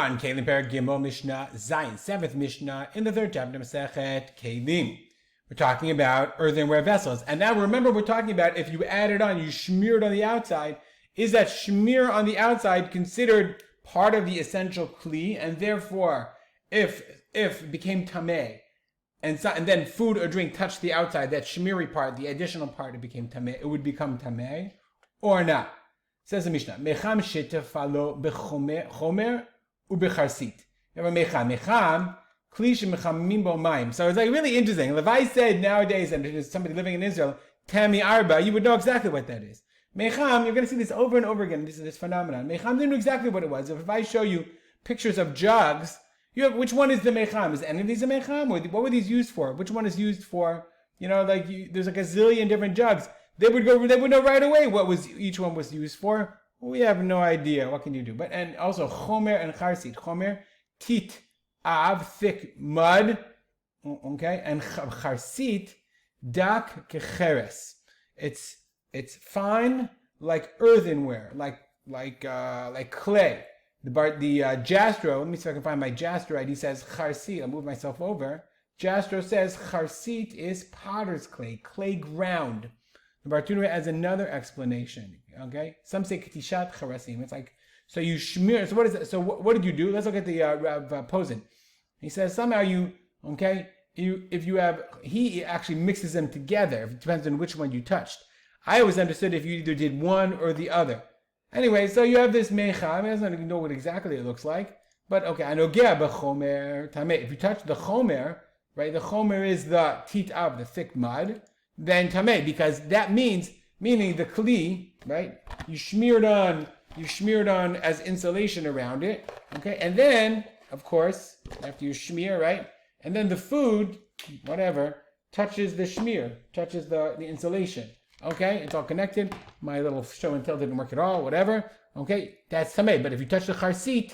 on Keilim Perek Gimel Mishnah Zayin, 7th Mishnah in the 3rd chapter Masechet Keilim. We're talking about earthenware vessels. And now remember, we're talking about if you add it on, you smear it on the outside. Is that smear on the outside considered part of the essential kli? And therefore, if it became tameh, and then food or drink touched the outside, that shmiri part, the additional part, it became tameh, it would become tameh, or not? Says the Mishnah, Mecham shetefalo bechomer ubecharsit. You have a mecham, kli shemechamim bo mayim. So it's like really interesting. If I said nowadays, and there's somebody living in Israel, Tami Arba, you would know exactly what that is. Mecham, you're going to see this over and over again, this phenomenon. Mecham didn't know exactly what it was. If I show you pictures of jugs, you have, which one is the mecham? Is any of these a mecham? Or what were these used for? Which one is used for, there's like a zillion different jugs. They would know right away what each one was used for. We have no idea. What can you do? And also chomer and charsit. Chomer, tit, av, thick mud. Okay, and charsit, dak kecheres. It's fine like earthenware, like clay. The Jastro. Let me see if I can find my Jastro. He says charsit. I'll move myself over. Jastro says charsit is potter's clay ground. The Bartuna has another explanation. Okay, some say ketishat charasim. It's like, so you smear. So what is it? So what did you do? Let's look at the Rav Posen. He says somehow he actually mixes them together. It depends on which one you touched. I always understood if you either did one or the other. Anyway, so you have this mecha. I don't even know what exactly it looks like, but okay, I know b'chomer tameh. If you touch the chomer, right? The chomer is the tit av, the thick mud. Then tameh, because that meaning the kli, right? You smeared on as insulation around it, okay? And then, of course, after you smear, right? And then the food, whatever, touches the shmear, touches the insulation, okay? It's all connected. My little show and tell didn't work at all, whatever, okay? That's tameh. But if you touch the charsit,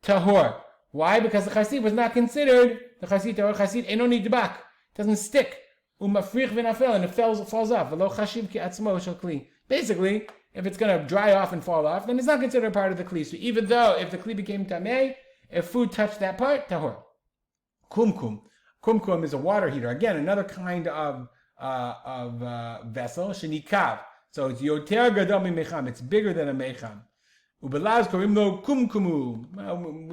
tahor. Why? Because the charsit was not considered, the charsit eno nidbak, doesn't stick. And it falls off. Basically, if it's going to dry off and fall off, then it's not considered part of the kli. So even though if the kli became tameh, if food touched that part, tahor. Kumkum. Kumkum is a water heater. Again, another kind of vessel. Shenikav. So it's yoter gadol mimecham. It's bigger than a mecham. Ubelaz korim lo kumkumu.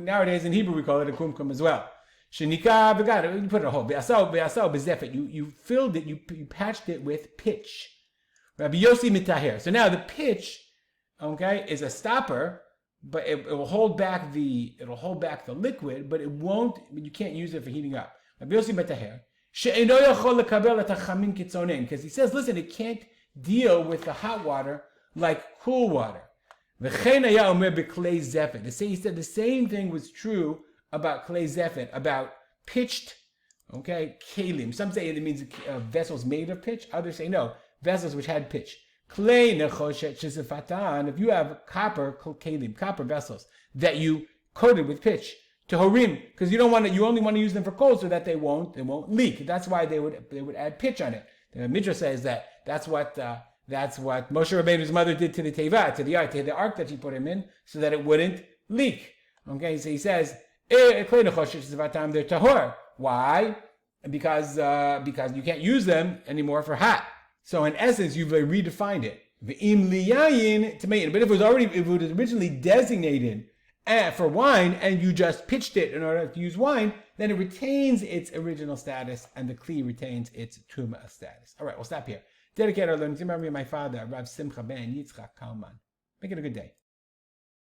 Nowadays in Hebrew we call it a kumkum as well. Shenika v'gad, you put it a hole. Be'asau bezefet. You filled it, you patched it with pitch. Rabbi Yossi mitaher. So now the pitch, okay, is a stopper, but it will hold back the liquid, but you can't use it for heating up. Rabbi Yossi mitaher. She'eno yachol lekabel et hachamin kitzonin, because he says, listen, it can't deal with the hot water like cool water. V'chein haya omer beklei zefet. He said the same thing was true about klei zefet, about pitched, okay, Keilim. Some say it means vessels made of pitch. Others say no, vessels which had pitch. Klei nechoshet shesefatan. If you have copper Keilim, copper vessels that you coated with pitch, tehorim, because you only want to use them for cold so that they won't leak. That's why they would add pitch on it. The Midrash says that's what Moshe Rabbeinu's mother did to the teva, to the ark that she put him in, so that it wouldn't leak. Okay, so he says. Why? Because you can't use them anymore for hot. So in essence, you've redefined it. But if it was originally designated for wine and you just pitched it in order to use wine, then it retains its original status and the kli retains its truma status. All right, we'll stop here. Dedicate our learning to memory of my father, Rav Simcha ben Yitzchak Kalman. Make it a good day.